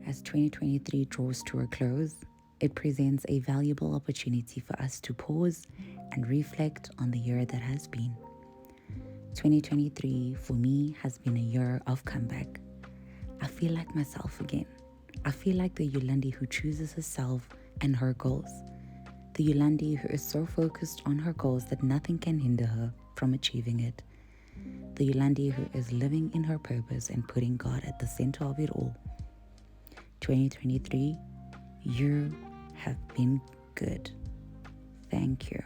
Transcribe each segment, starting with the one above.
As 2023 draws to a close, it presents a valuable opportunity for us to pause and reflect on the year that has been. 2023 for me has been a year of comeback. I feel like myself again. I feel like the Yolandi who chooses herself and her goals. The Yolandi who is so focused on her goals that nothing can hinder her from achieving it. The Yolandi who is living in her purpose and putting God at the center of it all. 2023, you have been good. Thank you.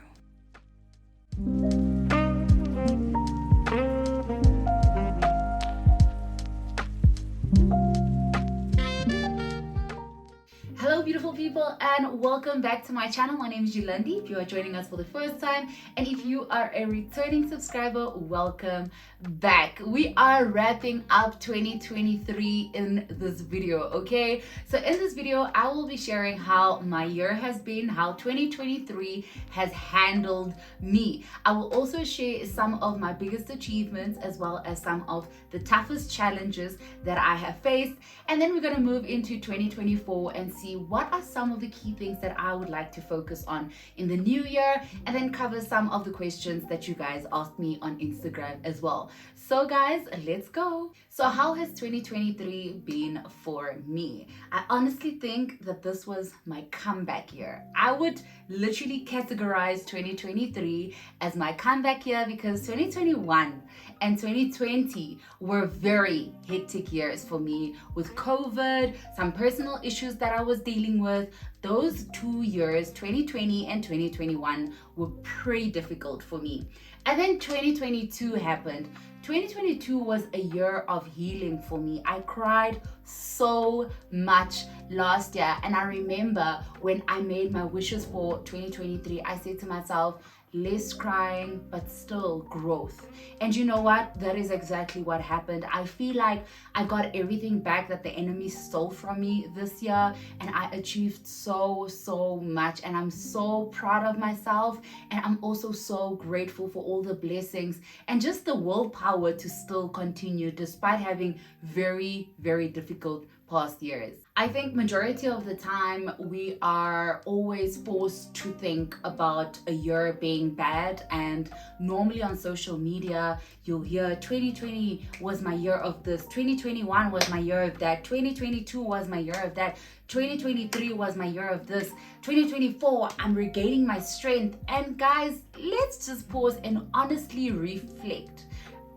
Hello beautiful people and welcome back to my channel. My name is Yolandi if you are joining us for the first time, and if you are a returning subscriber, welcome back. We are wrapping up 2023 in this video, okay? So in this video I will be sharing how my year has been, how 2023 has handled me. I will also share some of my biggest achievements as well as some of the toughest challenges that I have faced, and then we're going to move into 2024 and see what are some of the key things that I would like to focus on in the new year, and then cover some of the questions that you guys asked me on Instagram as well. So guys, let's go. So how has 2023 been for me? I honestly think that this was my comeback year. I would literally categorize 2023 as my comeback year because 2021 and 2020 were very hectic years for me with COVID, some personal issues that I was dealing with. Those 2 years, 2020 and 2021, were pretty difficult for me. And then 2022 happened. 2022 was a year of healing for me. I cried so much last year, and I remember when I made my wishes for 2023, I said to myself, less crying, but still growth. And you know what? That is exactly what happened. I feel like I got everything back that the enemy stole from me this year, and I achieved so much, and I'm so proud of myself, and I'm also so grateful for all the blessings and just the willpower to still continue despite having very difficult past years. I think majority of the time we are always forced to think about a year being bad, and normally on social media you'll hear 2020 was my year of this, 2021 was my year of that, 2022 was my year of that, 2023 was my year of this, 2024 I'm regaining my strength. And guys, let's just pause and honestly reflect.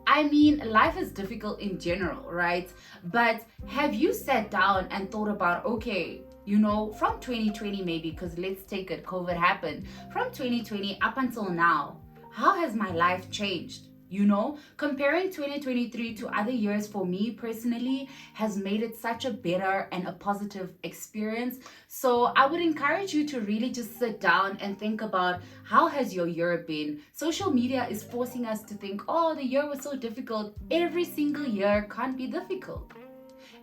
I mean, life is difficult in general, right? But have you sat down and thought about, okay, you know, from 2020 maybe, because let's take it, COVID happened. From 2020 up until now, how has my life changed? You know, comparing 2023 to other years for me personally has made it such a better and a positive experience. So I would encourage you to really just sit down and think about, how has your year been? Social media is forcing us to think, oh, the year was so difficult. Every single year can't be difficult.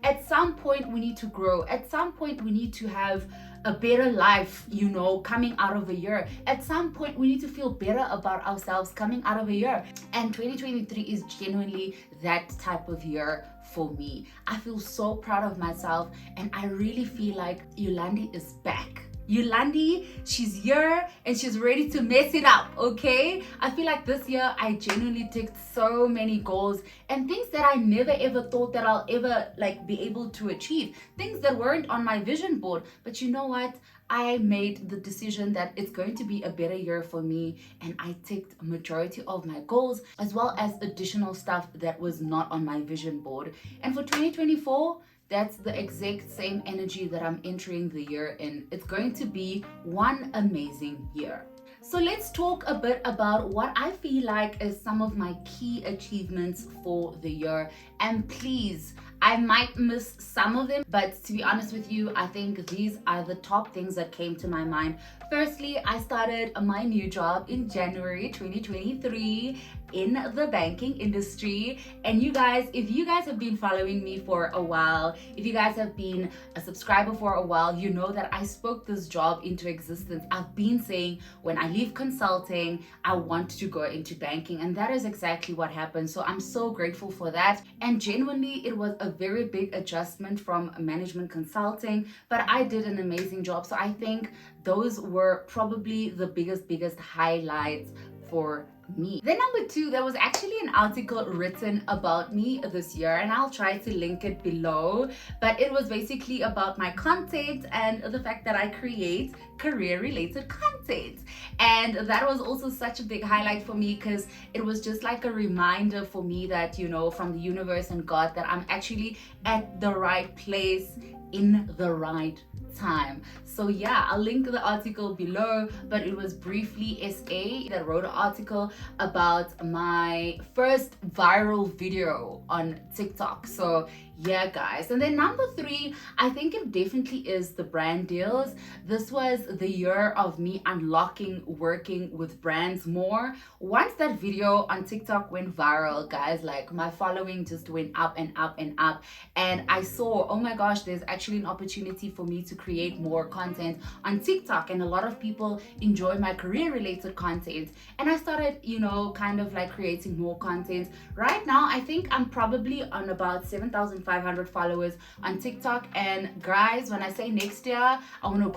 At some point we need to grow. At some point we need to have a better life, you know, coming out of a year. At some point we need to feel better about ourselves coming out of a year. And 2023 is genuinely that type of year for me. I feel so proud of myself, and I really feel like Yolandi is back. Yolandi, she's here and she's ready to mess it up, okay? I feel like this year I genuinely ticked so many goals and things that I never ever thought that I'll ever be able to achieve. Things that weren't on my vision board. But you know what? I made the decision that it's going to be a better year for me, and I ticked a majority of my goals as well as additional stuff that was not on my vision board. And for 2024, that's the exact same energy that I'm entering the year in. It's going to be one amazing year. So let's talk a bit about what I feel like is some of my key achievements for the year. And please, I might miss some of them, but to be honest with you, I think these are the top things that came to my mind. Firstly, I started my new job in January 2023 in the banking industry. And you guys, if you guys have been following me for a while, if you guys have been a subscriber for a while, you know that I spoke this job into existence. I've been saying when I leave consulting, I want to go into banking, and that is exactly what happened. So I'm so grateful for that. And genuinely, it was a very big adjustment from management consulting, but I did an amazing job. So I think those were probably the biggest highlights for me. Then number 2, there was actually an article written about me this year, and I'll try to link it below, but it was basically about my content and the fact that I create career related content. And that was also such a big highlight for me, because it was just like a reminder for me that, you know, from the universe and God, that I'm actually at the right place in the right time. So yeah, I'll link the article below, but it was briefly SA that wrote an article about my first viral video on TikTok. So yeah guys. And then number 3, I think it definitely is the brand deals. This was the year of me unlocking working with brands more. Once that video on TikTok went viral, guys, like my following just went up and up and up, and I saw, oh my gosh, there's actually an opportunity for me to create more content on TikTok, and a lot of people enjoy my career related content. And I started, you know, kind of like creating more content. Right now I think I'm probably on about 7,500 followers on TikTok, and guys, when I say next year I want to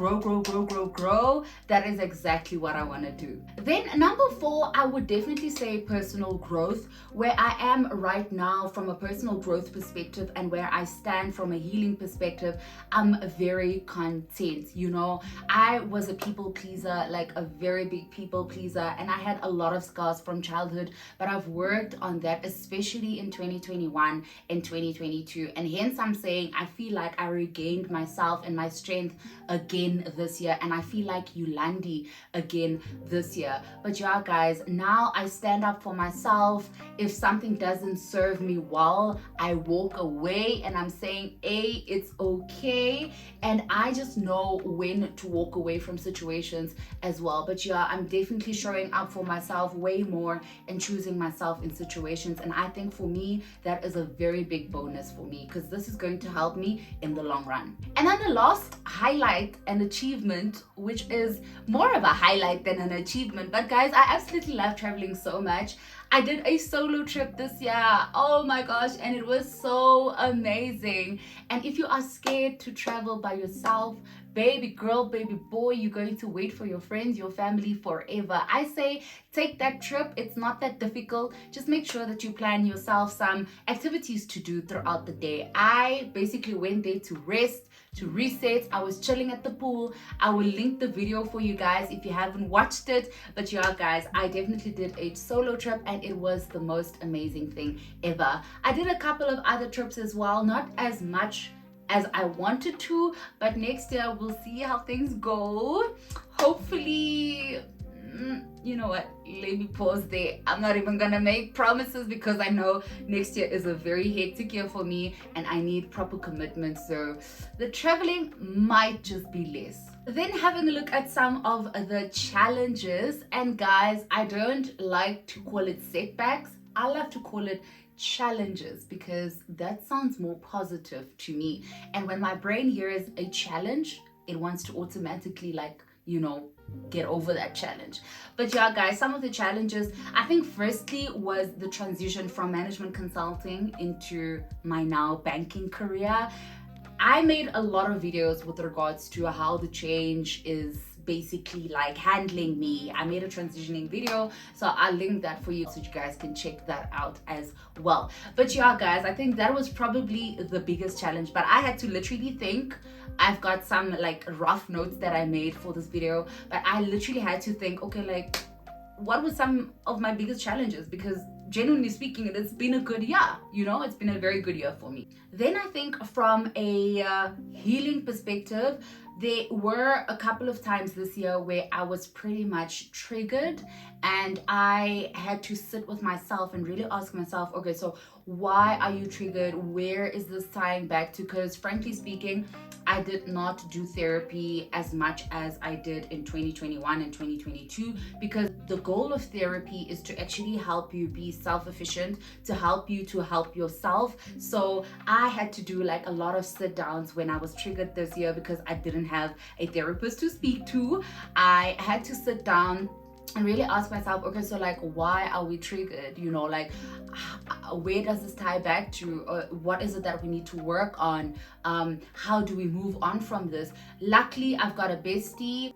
grow, that is exactly what I want to do. Then number 4, I would definitely say personal growth. Where I am right now from a personal growth perspective and where I stand from a healing perspective, I'm very content. You know, I was a people pleaser, like a very big people pleaser, and I had a lot of scars from childhood, but I've worked on that, especially in 2021 and 2022, and hence I'm saying I feel like I regained myself and my strength again this year, and I feel like Yolandi again this year. But yeah guys, now I stand up for myself. If something doesn't serve me well, I walk away, and I'm saying, hey, it's okay, and I just know when to walk away from situations as well. But yeah, I'm definitely showing up for myself way more and choosing myself in situations, and I think for me that is a very big bonus for me, because this is going to help me in the long run. And then the last highlight and achievement, which is more of a highlight than an achievement, but guys, I absolutely love traveling so much. I did a solo trip this year, oh my gosh, and it was so amazing. And if you are scared to travel by yourself, baby girl, baby boy, you're going to wait for your friends, your family forever. I say take that trip. It's not that difficult. Just make sure that you plan yourself some activities to do throughout the day. I basically went there to rest, to reset. I was chilling at the pool. I will link the video for you guys if you haven't watched it. But yeah guys, I definitely did a solo trip, and it was the most amazing thing ever. I did a couple of other trips as well, not as much as I wanted to, but next year we'll see how things go. Hopefully, you know what, let me pause there. I'm not even gonna make promises, because I know next year is a very hectic year for me and I need proper commitment, so the traveling might just be less. Then having a look at some of the challenges, and guys, I don't like to call it setbacks, I love to call it challenges, because that sounds more positive to me. And when my brain hears a challenge, it wants to automatically, like, you know, get over that challenge. But yeah guys, some of the challenges, I think firstly was the transition from management consulting into my now banking career. I made a lot of videos with regards to how the change is basically like handling me. I made a transitioning video, so I'll link that for you so you guys can check that out as well. But yeah guys, I think that was probably the biggest challenge, but I had to literally think. I've got some like rough notes that I made for this video, but I literally had to think, okay, like what were some of my biggest challenges, because genuinely speaking, it's been a good year, you know, it's been a very good year for me. Then I think from a healing perspective, there were a couple of times this year where I was pretty much triggered, and I had to sit with myself and really ask myself, okay, so why are you triggered? Where is this tying back to? Because frankly speaking, I did not do therapy as much as I did in 2021 and 2022, because the goal of therapy is to actually help you be self-efficient, to help you to help yourself. So I had to do like a lot of sit downs when I was triggered this year, because I didn't have a therapist to speak to. I had to sit down and really ask myself, okay, so like, why are we triggered? You know, like, where does this tie back to? What is it that we need to work on? How do we move on from this? Luckily, I've got a bestie.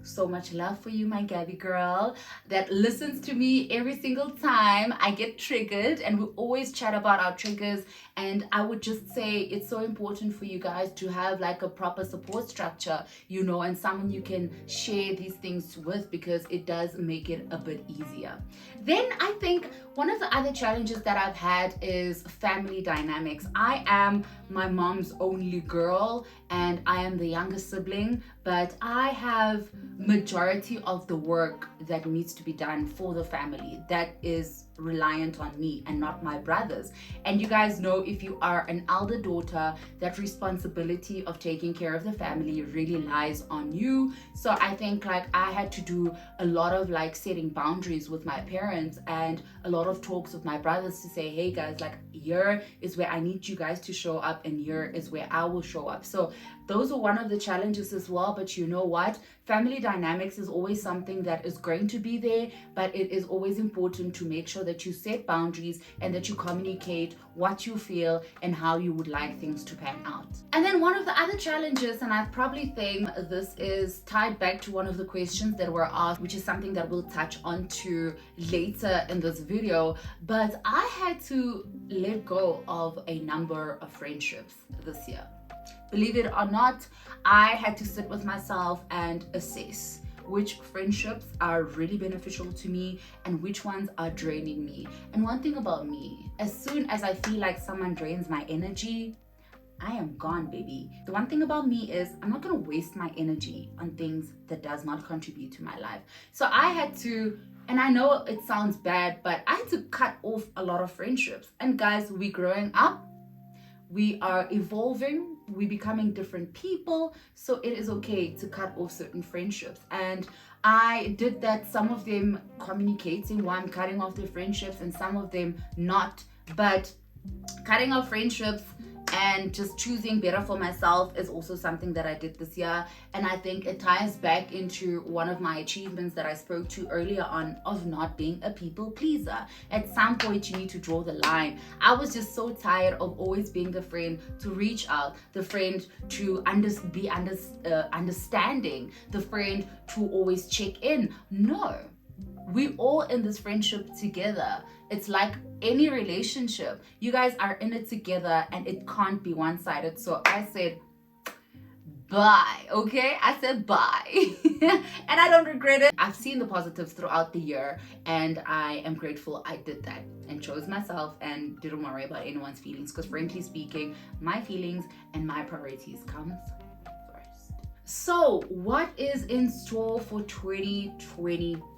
So much love for you, my Gabby girl, that listens to me every single time I get triggered, and we always chat about our triggers. And I would just say it's so important for you guys to have like a proper support structure, you know, and someone you can share these things with, because it does make it a bit easier. Then I think one of the other challenges that I've had is family dynamics. I am my mom's only girl and I am the youngest sibling, but I have majority of the work that needs to be done for the family that is reliant on me and not my brothers. And you guys know, if you are an elder daughter, that responsibility of taking care of the family really lies on you. So I think like I had to do a lot of like setting boundaries with my parents and a lot of talks with my brothers to say, hey guys, like here is where I need you guys to show up and here is where I will show up. So those are one of the challenges as well. But you know what? Family dynamics is always something that is going to be there, but it is always important to make sure that you set boundaries and that you communicate what you feel and how you would like things to pan out. And then one of the other challenges, and I probably think this is tied back to one of the questions that were asked, which is something that we'll touch on to later in this video, but I had to let go of a number of friendships this year. Believe it or not, I had to sit with myself and assess which friendships are really beneficial to me and which ones are draining me. And one thing about me, as soon as I feel like someone drains my energy, I am gone, baby. The one thing about me is I'm not gonna waste my energy on things that does not contribute to my life. So I had to, and I know it sounds bad, but I had to cut off a lot of friendships. And guys, we growing up, we are evolving, we're becoming different people, so it is okay to cut off certain friendships. And I did that, some of them communicating why I'm cutting off the friendships and some of them not. But cutting off friendships and just choosing better for myself is also something that I did this year. And I think it ties back into one of my achievements that I spoke to earlier on, of not being a people pleaser. At some point you need to draw the line. I was just so tired of always being the friend to reach out, the friend to understanding, the friend to always check in. No, we all in this friendship together. It's like any relationship. You guys are in it together and it can't be one-sided. So I said, bye, okay? I said bye. And I don't regret it. I've seen the positives throughout the year and I am grateful I did that and chose myself and didn't worry about anyone's feelings, because frankly speaking, my feelings and my priorities comes first. So what is in store for 2024?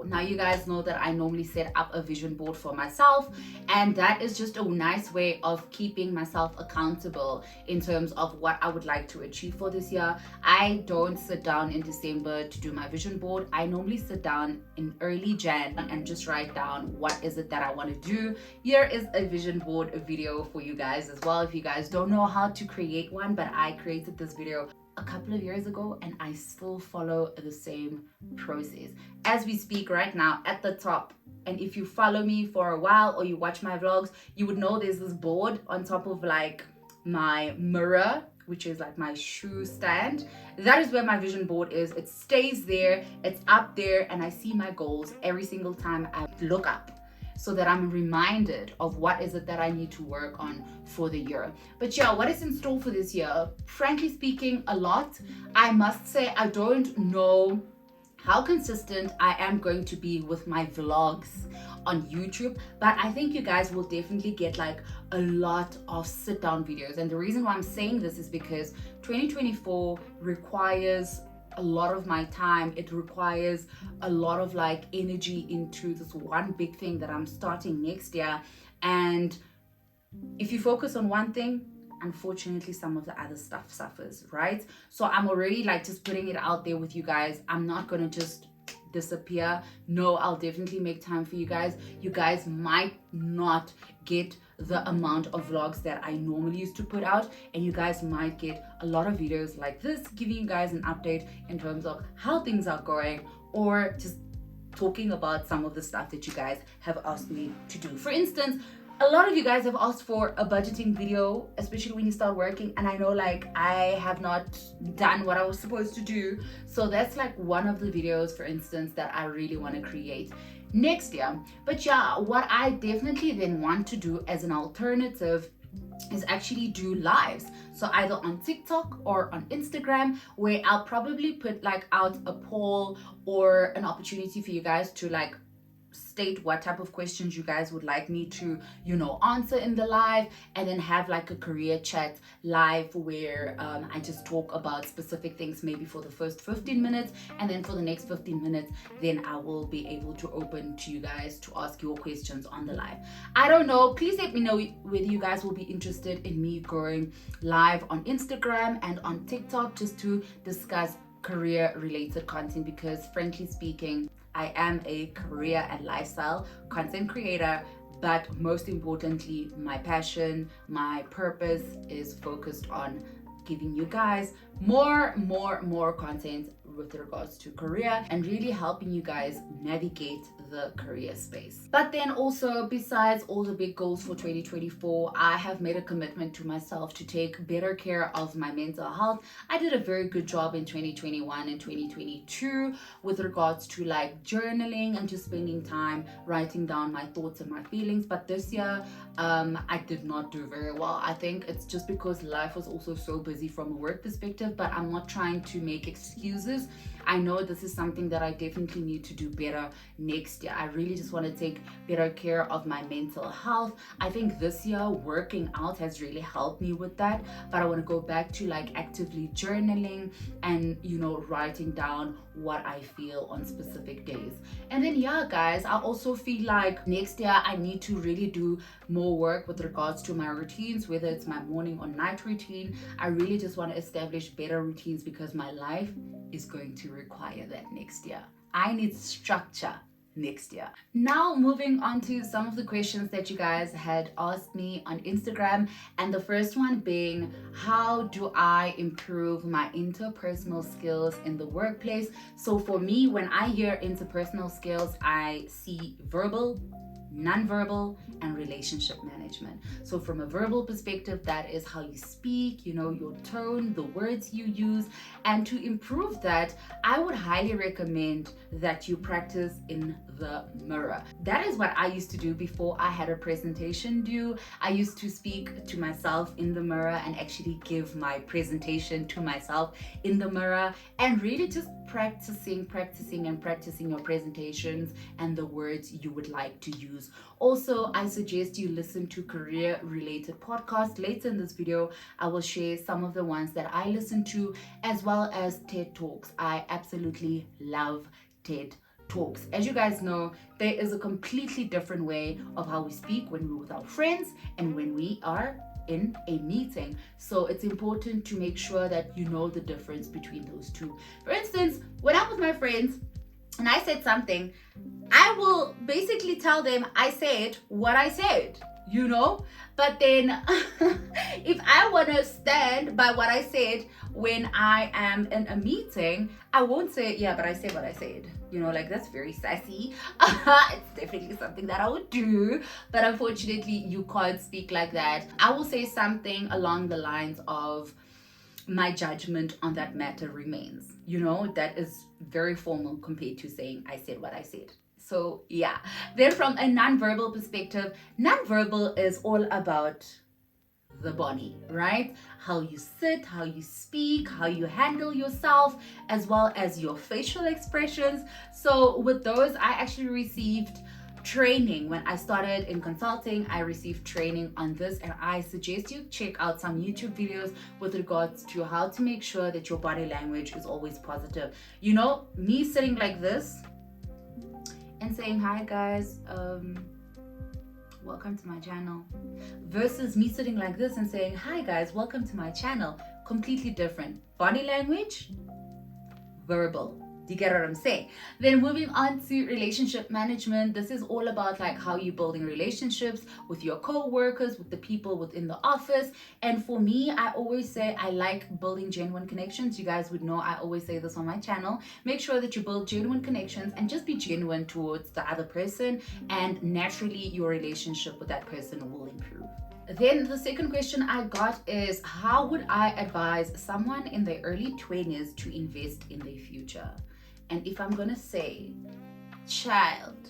Now you guys know that I normally set up a vision board for myself, and that is just a nice way of keeping myself accountable in terms of what I would like to achieve for this year. I don't sit down in December to do my vision board. I normally sit down in early Jan and just write down what is it that I want to do. Here is a vision board video for you guys as well, if you guys don't know how to create one, but I created this video a couple of years ago and I still follow the same process as we speak right now. At the top, and if you follow me for a while or you watch my vlogs, you would know there's this board on top of like my mirror, which is like my shoe stand. That is where my vision board is. It stays there, it's up there, and I see my goals every single time I look up, so that I'm reminded of what is it that I need to work on for the year. But yeah, what is in store for this year? Frankly speaking, a lot. I must say, I don't know how consistent I am going to be with my vlogs on YouTube, but I think you guys will definitely get like a lot of sit down videos. And the reason why I'm saying this is because 2024 requires a lot of my time. It requires a lot of like energy into this one big thing that I'm starting next year. And if you focus on one thing, unfortunately some of the other stuff suffers, right? So I'm already like just putting it out there with you guys. I'm not gonna just disappear. No, I'll definitely make time for you guys. You guys might not get the amount of vlogs that I normally used to put out, and you guys might get a lot of videos like this giving you guys an update in terms of how things are going, or just talking about some of the stuff that you guys have asked me to do. For instance, a lot of you guys have asked for a budgeting video, especially when you start working, and I know like I have not done what I was supposed to do. So that's like one of the videos, for instance, that I really want to create next year. But yeah, what I definitely then want to do as an alternative is actually do lives. So either on TikTok or on Instagram, where I'll probably put like out a poll or an opportunity for you guys to like state what type of questions you guys would like me to, you know, answer in the live, and then have like a career chat live where I just talk about specific things, maybe for the first 15 minutes, and then for the next 15 minutes, then I will be able to open to you guys to ask your questions on the live. I don't know, please let me know whether you guys will be interested in me going live on Instagram and on TikTok just to discuss career related content, because frankly speaking, I am a career and lifestyle content creator, but most importantly, my passion, my purpose is focused on giving you guys more content with regards to career and really helping you guys navigate the career space. But then also, besides all the big goals for 2024, I have made a commitment to myself to take better care of my mental health. I did a very good job in 2021 and 2022 with regards to like journaling and just spending time writing down my thoughts and my feelings. But this year, I did not do very well. I think it's just because life was also so busy from a work perspective, but I'm not trying to make excuses. I know this is something that I definitely need to do better next year. I really just want to take better care of my mental health. I think this year working out has really helped me with that, but I want to go back to like actively journaling and, you know, writing down what I feel on specific days. And then yeah guys, I also feel like next year I need to really do more work with regards to my routines, whether it's my morning or night routine. I really just want to establish better routines because my life is going to require that next year. I need structure next year. Now moving on to some of the questions that you guys had asked me on Instagram, and the first one being, how do I improve my interpersonal skills in the workplace? So for me, when I hear interpersonal skills, I see verbal, non-verbal, and relationship management. So from a verbal perspective, that is how you speak, you know, your tone, the words you use. And to improve that, I would highly recommend that you practice in the mirror. That is what I used to do before I had a presentation due. I used to speak to myself in the mirror and actually give my presentation to myself in the mirror, and really just practicing your presentations and the words you would like to use. Also, I suggest you listen to career related podcasts. Later in this video, I will share some of the ones that I listen to, as well as TED Talks. I absolutely love TED Talks. As you guys know, there is a completely different way of how we speak when we're with our friends and when we are in a meeting. So it's important to make sure that you know the difference between those two. For instance, when I'm with my friends and I said something, I will basically tell them I said what I said, you know? But then if I want to stand by what I said when I am in a meeting, I won't say, yeah, but I said what I said. You know, like that's very sassy. It's definitely something that I would do, but unfortunately you can't speak like that. I will say something along the lines of, my judgment on that matter remains. You know, that is very formal compared to saying I said what I said. So yeah, then from a non-verbal perspective, non-verbal is all about the body, right? How you sit, how you speak, how you handle yourself, as well as your facial expressions. So with those, I actually received training when I started in consulting. I received training on this, and I suggest you check out some YouTube videos with regards to how to make sure that your body language is always positive. You know, me sitting like this and saying hi guys, welcome to my channel, versus me sitting like this and saying hi guys, welcome to my channel. Completely different body language, verbal, Do you get what I'm saying? Then moving on to relationship management. This is all about like how you're building relationships with your co-workers, with the people within the office. And for me, I always say I like building genuine connections. You guys would know I always say this on my channel. Make sure that you build genuine connections and just be genuine towards the other person, and naturally your relationship with that person will improve. Then the second question I got is, how would I advise someone in their early 20s to invest in their future? And if I'm gonna say, child,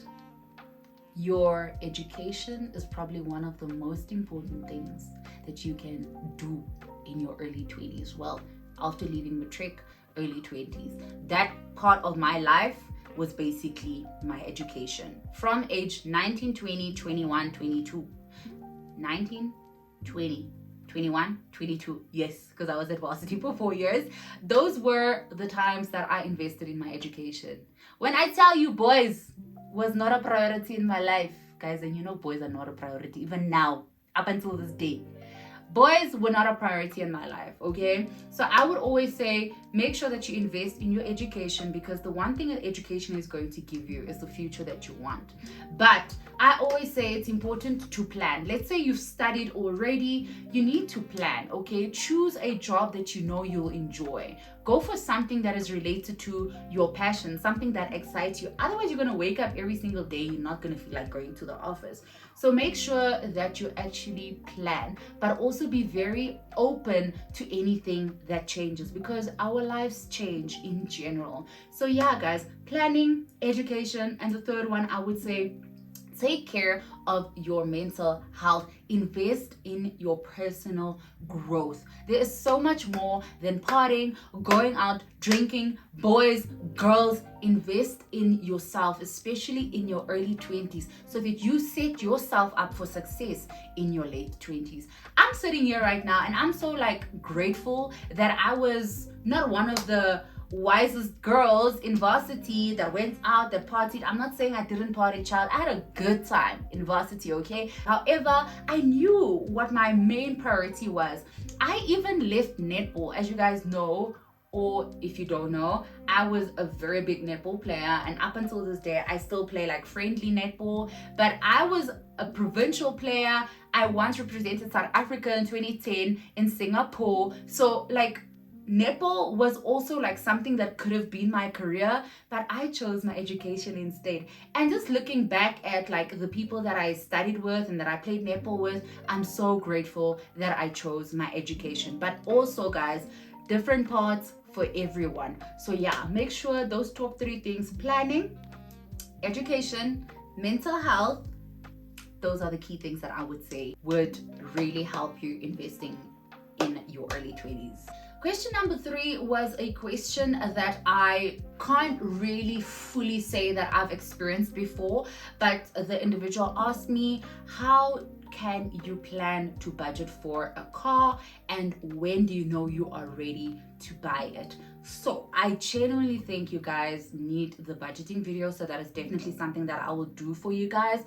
your education is probably one of the most important things that you can do in your early 20s. Well, after leaving matric, early 20s. That part of my life was basically my education. From age 19, 20, 21, 22. 19, 20, 21, 22. Yes, because I was at varsity for 4 years. Those were the times that I invested in my education. When I tell you boys was not a priority in my life, guys, and you know boys are not a priority even now, up until this day. Boys were not a priority in my life, okay? So I would always say, make sure that you invest in your education, because the one thing that education is going to give you is the future that you want. But I always say it's important to plan. Let's say you've studied already, you need to plan, okay? Choose a job that you know you'll enjoy. Go for something that is related to your passion, something that excites you. Otherwise, you're going to wake up every single day. You're not going to feel like going to the office. So make sure that you actually plan, but also be very open to anything that changes, because our lives change in general. So yeah, guys, planning, education, and the third one, I would say, take care of your mental health. Invest in your personal growth. There is so much more than partying, going out, drinking, boys, girls. Invest in yourself, especially in your early 20s, so that you set yourself up for success in your late 20s. I'm sitting here right now and I'm so like grateful that I was not one of the wisest girls in varsity that went out, that partied. I'm not saying I didn't party, child. I had a good time in varsity, okay? However, I knew what my main priority was. I even left netball, as you guys know, or if you don't know, I was a very big netball player, and up until this day, I still play like friendly netball, but I was a provincial player. I once represented South Africa in 2010 in Singapore. So like, netball was also like something that could have been my career, but I chose my education instead. And just looking back at like the people that I studied with and that I played netball with, I'm so grateful that I chose my education. But also, guys, different parts for everyone. So yeah, make sure those top 3 things: planning, education, mental health. Those are the key things that I would say would really help you investing in your early 20s. Question number 3 was a question that I can't really fully say that I've experienced before, but the individual asked me, how can you plan to budget for a car, and when do you know you are ready to buy it? So I genuinely think you guys need the budgeting video, so that is definitely something that I will do for you guys.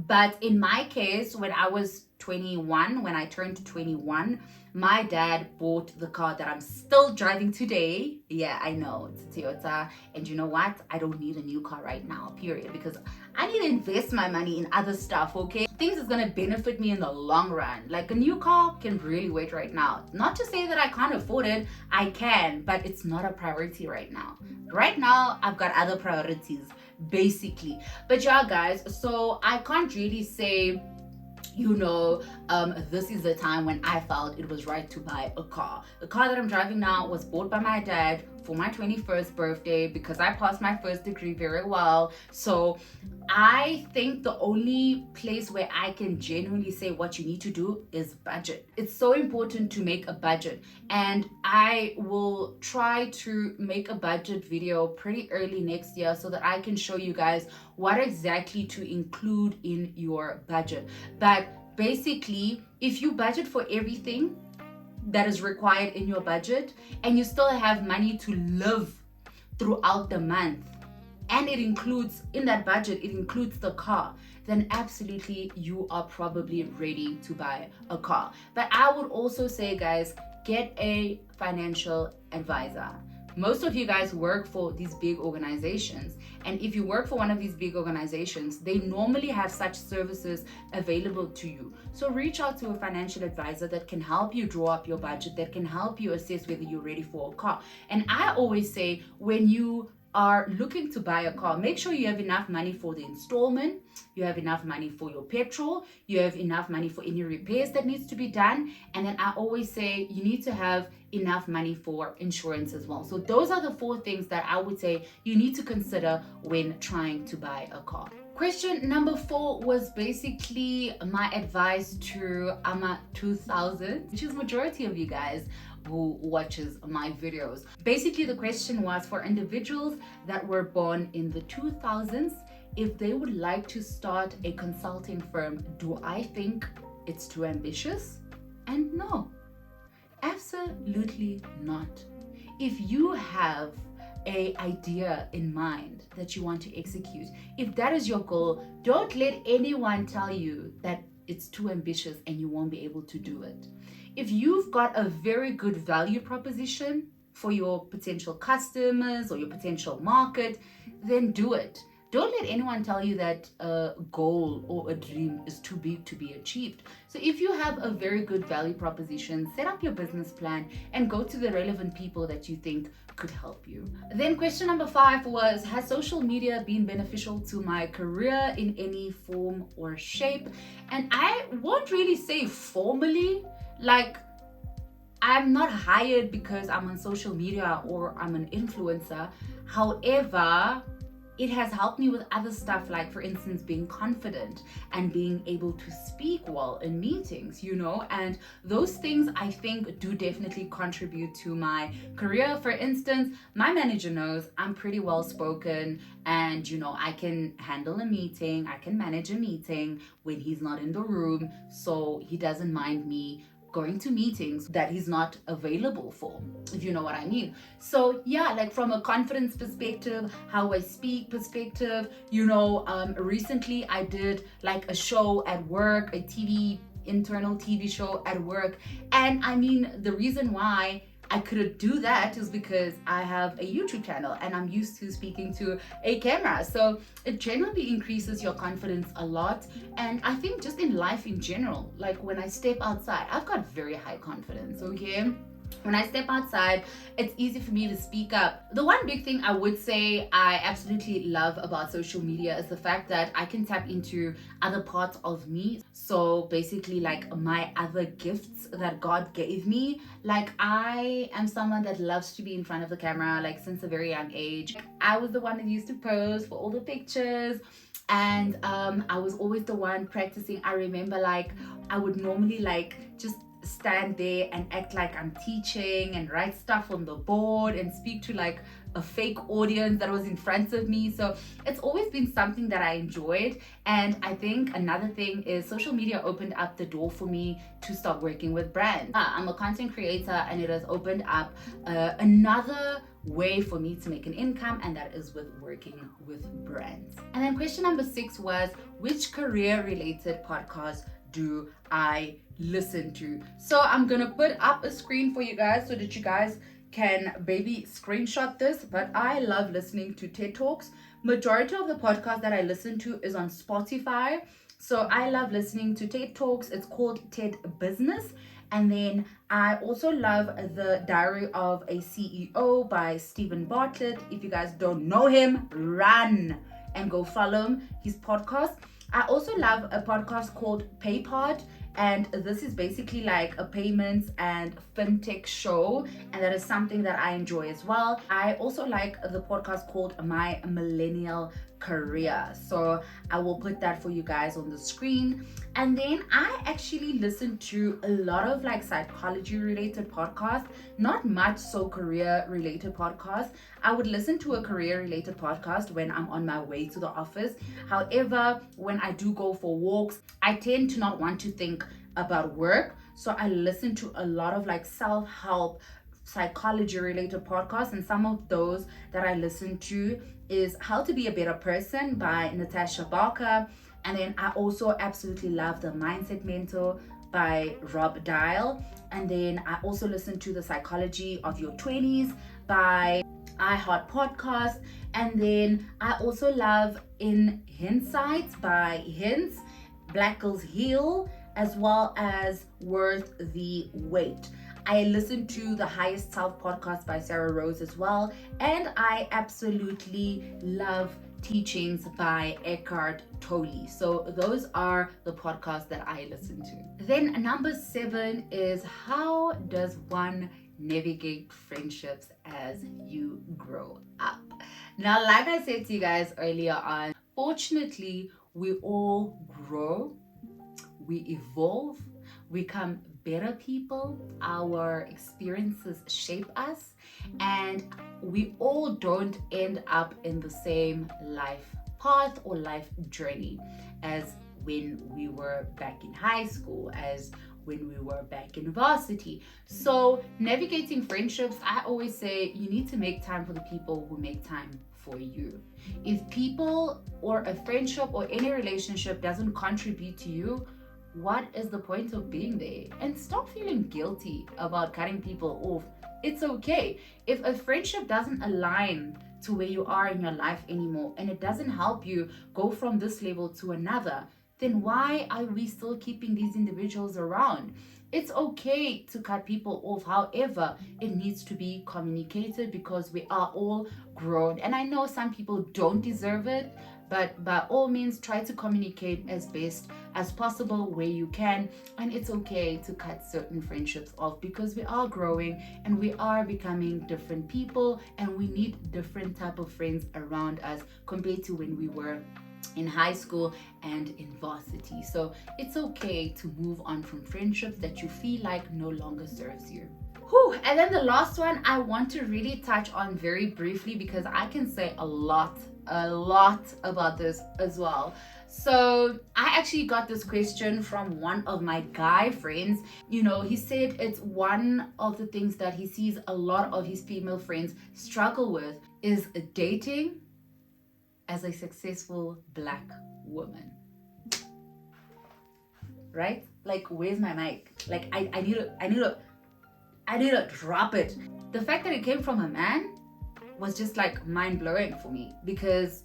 But in my case, when I was 21, when I turned 21, my dad bought the car that I'm still driving today. Yeah, I know, it's a Toyota. And you know what? I don't need a new car right now, period, because I need to invest my money in other stuff, okay? Things is gonna benefit me in the long run. Like a new car can really wait right now. Not to say that I can't afford it, I can, but it's not a priority right now. Right now, I've got other priorities, basically. But yeah, guys, so I can't really say, you know, this is the time when I felt it was right to buy a car. The car that I'm driving now was bought by my dad for my 21st birthday because I passed my first degree very well. So I think the only place where I can genuinely say what you need to do is budget. It's so important to make a budget, and I will try to make a budget video pretty early next year so that I can show you guys what exactly to include in your budget. But basically, if you budget for everything that is required in your budget and you still have money to live throughout the month, and it includes, in that budget, it includes the car, then absolutely you are probably ready to buy a car. But I would also say, guys, get a financial advisor. most of you guys work for these big organizations. And if you work for one of these big organizations, they normally have such services available to you. So reach out to a financial advisor that can help you draw up your budget, that can help you assess whether you're ready for a car. And I always say, when you are looking to buy a car, make sure you have enough money for the installment, you have enough money for your petrol, you have enough money for any repairs that needs to be done. And then I always say you need to have enough money for insurance as well. So those are the 4 things that I would say you need to consider when trying to buy a car. Question number 4 was basically my advice to AMA 2000, which is majority of you guys who watches my videos. Basically, the question was for individuals that were born in the 2000s, if they would like to start a consulting firm, do I think it's too ambitious? And no, absolutely not. If you have an idea in mind that you want to execute, if that is your goal, don't let anyone tell you that it's too ambitious and you won't be able to do it. If you've got a very good value proposition for your potential customers or your potential market, then do it. Don't let anyone tell you that a goal or a dream is too big to be achieved. So if you have a very good value proposition, set up your business plan and go to the relevant people that you think could help you. Then question number 5 was, has social media been beneficial to my career in any form or shape? And I won't really say formally, like I'm not hired because I'm on social media or I'm an influencer. However, it has helped me with other stuff, like for instance being confident and being able to speak well in meetings, and those things I think do definitely contribute to my career. For instance, my manager knows I'm pretty well spoken and I can handle a meeting, I can manage a meeting when he's not in the room, so he doesn't mind me going to meetings that he's not available for, if you know what I mean. So yeah, like from a confidence perspective, how I speak perspective, recently I did like a show at work, a internal TV show at work. And I mean, the reason why I couldn't do that is because I have a YouTube channel and I'm used to speaking to a camera. So it generally increases your confidence a lot. And I think just in life in general, like when I step outside, I've got very high confidence, okay? When I step outside, it's easy for me to speak up. The one big thing I would say I absolutely love about social media is the fact that I can tap into other parts of me. So basically like my other gifts that God gave me. Like I am someone that loves to be in front of the camera, like since a very young age. I was the one that used to pose for all the pictures. And I was always the one practicing. I remember like I would normally like just stand there and act like I'm teaching and write stuff on the board and speak to like a fake audience that was in front of me. So it's always been something that I enjoyed. And I think another thing is social media opened up the door for me to start working with brands. I'm a content creator and it has opened up another way for me to make an income, and that is with working with brands. And then question number 6 was, which career related podcast do I listen to? So I'm gonna put up a screen for you guys so that you guys can maybe screenshot this, but I love listening to TED Talks. Majority of the podcast that I listen to is on Spotify. So I love listening to TED Talks. It's called TED Business. And then I also love The Diary of a CEO by Stephen Bartlett. If you guys don't know him, run and go follow him, his podcast. I also love a podcast called PayPod, and this is basically like a payments and fintech show, and that is something that I enjoy as well. I also like the podcast called My Millennial Career, so I will put that for you guys on the screen. And then I actually listen to a lot of like psychology related podcasts, not much so career related podcasts. I would listen to a career related podcast when I'm on my way to the office. However, when I do go for walks, I tend to not want to think about work, so I listen to a lot of like self-help psychology related podcasts, and some of those that I listen to is How to Be a Better Person by Natasha Barker. And then I also absolutely love The Mindset Mentor by Rob Dial. And then I also listen to The Psychology of Your 20s by iHeart Podcast. And then I also love In Hindsight by Hints, Black Girls Heal, as well as Worth the Wait. I listen to the Highest Self podcast by Sarah Rose as well. And I absolutely love Teachings by Eckhart Tolle. So those are the podcasts that I listen to. Then number 7 is, how does one navigate friendships as you grow up? Now, like I said to you guys earlier on, fortunately, we all grow, we evolve, we become better people, our experiences shape us, and we all don't end up in the same life path or life journey as when we were back in high school, as when we were back in varsity. So navigating friendships, I always say you need to make time for the people who make time for you. If people or a friendship or any relationship doesn't contribute to you, what is the point of being there? And stop feeling guilty about cutting people off. It's okay. If a friendship doesn't align to where you are in your life anymore and it doesn't help you go from this level to another, then why are we still keeping these individuals around? It's okay to cut people off. However, it needs to be communicated because we are all grown. And I know some people don't deserve it, but by all means, try to communicate as best as possible where you can. And it's okay to cut certain friendships off because we are growing and we are becoming different people, and we need different type of friends around us compared to when we were in high school and in varsity. So it's okay to move on from friendships that you feel like no longer serves you. And then the last one I want to really touch on very briefly, because I can say a lot about this as well. So I actually got this question from one of my guy friends. You know, he said it's one of the things that he sees a lot of his female friends struggle with is dating as a successful Black woman. Right? Like, where's my mic? Like, I need to drop it. The fact that it came from a man was just like mind-blowing for me, because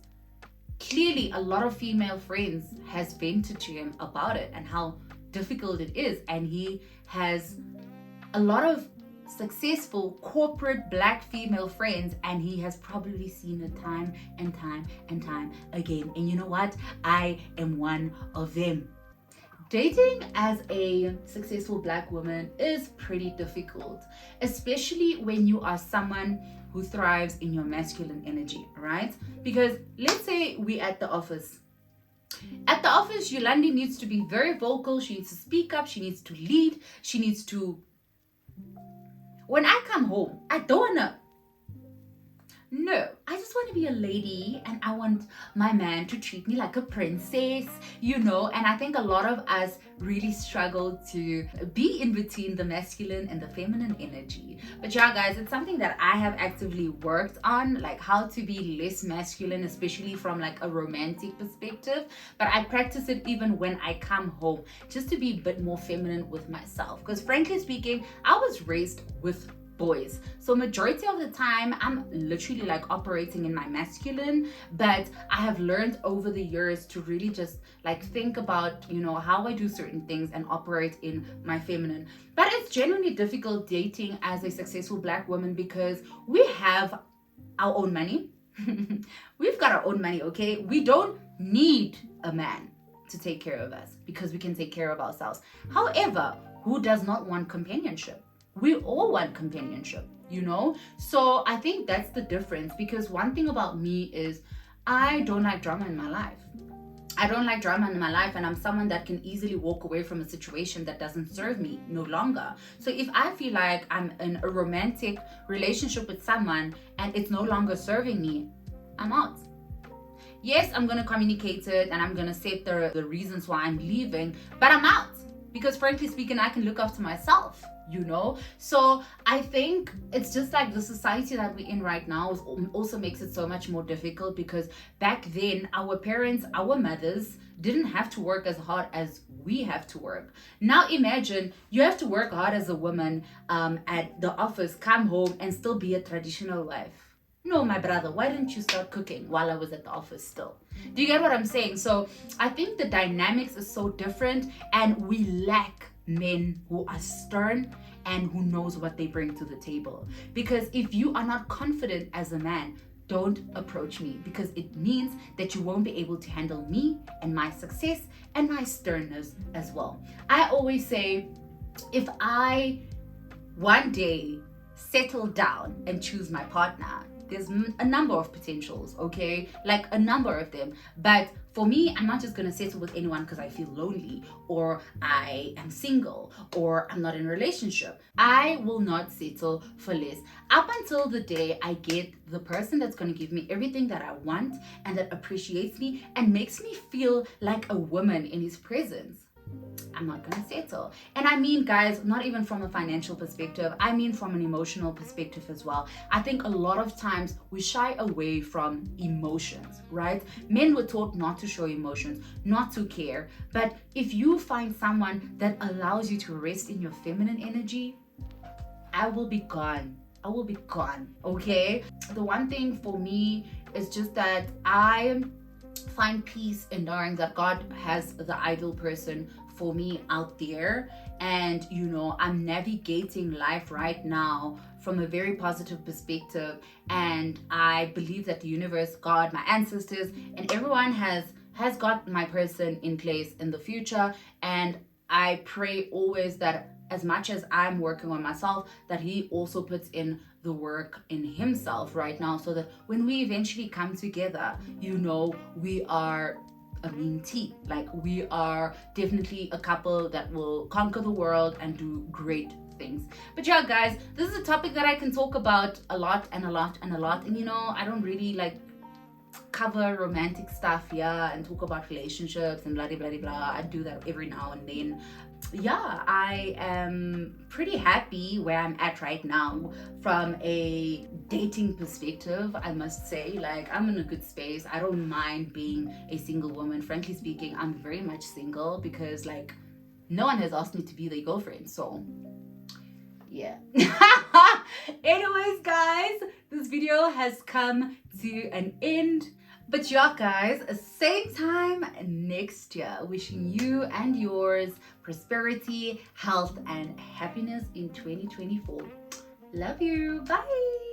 clearly a lot of female friends has vented to him about it and how difficult it is, and he has a lot of successful corporate Black female friends, and he has probably seen it time and time and time again. And you know what? I am one of them. Dating as a successful Black woman is pretty difficult, especially when you are someone who thrives in your masculine energy, right? Because let's say we're at the office. At the office, Yolandi needs to be very vocal. She needs to speak up. She needs to lead. She needs to... When I come home, I don't want to... No, I just want to be a lady, and I want my man to treat me like a princess, you know. And I think a lot of us really struggle to be in between the masculine and the feminine energy. But yeah, guys, it's something that I have actively worked on, like how to be less masculine, especially from like a romantic perspective. But I practice it even when I come home, just to be a bit more feminine with myself. Because frankly speaking, I was raised with boys, so majority of the time I'm literally like operating in my masculine, but I have learned over the years to really just like think about, you know, how I do certain things and operate in my feminine. But it's genuinely difficult dating as a successful Black woman because we have our own money. We've got our own money, okay? We don't need a man to take care of us because we can take care of ourselves. However, who does not want companionship? We all want companionship, you know? So I think that's the difference, because one thing about me is I don't like drama in my life. I don't like drama in my life, and I'm someone that can easily walk away from a situation that doesn't serve me no longer. So if I feel like I'm in a romantic relationship with someone and it's no longer serving me, I'm out. Yes, I'm going to communicate it and I'm going to set the reasons why I'm leaving, but I'm out. Because frankly speaking, I can look after myself. So I think it's just like the society that we're in right now also makes it so much more difficult, because back then our parents, our mothers didn't have to work as hard as we have to work. Now imagine you have to work hard as a woman at the office, come home and still be a traditional wife. No, my brother, why didn't you start cooking while I was at the office still? Do you get what I'm saying? So I think the dynamics is so different, and we lack men who are stern and who knows what they bring to the table. Because if you are not confident as a man, don't approach me, because it means that you won't be able to handle me and my success and my sternness as well. I always say, if I one day settle down and choose my partner, there's a number of potentials, okay? Like a number of them. But for me, I'm not just gonna settle with anyone because I feel lonely, or I am single, or I'm not in a relationship. I will not settle for less up until the day I get the person that's gonna give me everything that I want and that appreciates me and makes me feel like a woman in his presence. I'm not gonna settle. And I mean, guys, not even from a financial perspective, I mean from an emotional perspective as well. I think a lot of times we shy away from emotions, right? Men were taught not to show emotions, not to care. But if you find someone that allows you to rest in your feminine energy, I will be gone. I will be gone, okay? The one thing for me is just that I find peace in knowing that God has the ideal person for me out there. And I'm navigating life right now from a very positive perspective, and I believe that the universe, God, my ancestors, and everyone has got my person in place in the future. And I pray always that as much as I'm working on myself, that he also puts in the work in himself right now, so that when we eventually come together, we are a mean team. Like, we are definitely a couple that will conquer the world and do great things. But yeah, guys, this is a topic that I can talk about a lot and a lot and a lot. And I don't really like cover romantic stuff, and talk about relationships and blah blah blah blah. I do that every now and then. Yeah, I am pretty happy where I'm at right now from a dating perspective, I must say. Like, I'm in a good space. I don't mind being a single woman. Frankly speaking, I'm very much single because, like, no one has asked me to be their girlfriend. So yeah. Anyways, guys, this video has come to an end. But yeah, guys, same time next year. Wishing you and yours prosperity, health, and happiness in 2024. Love you. Bye.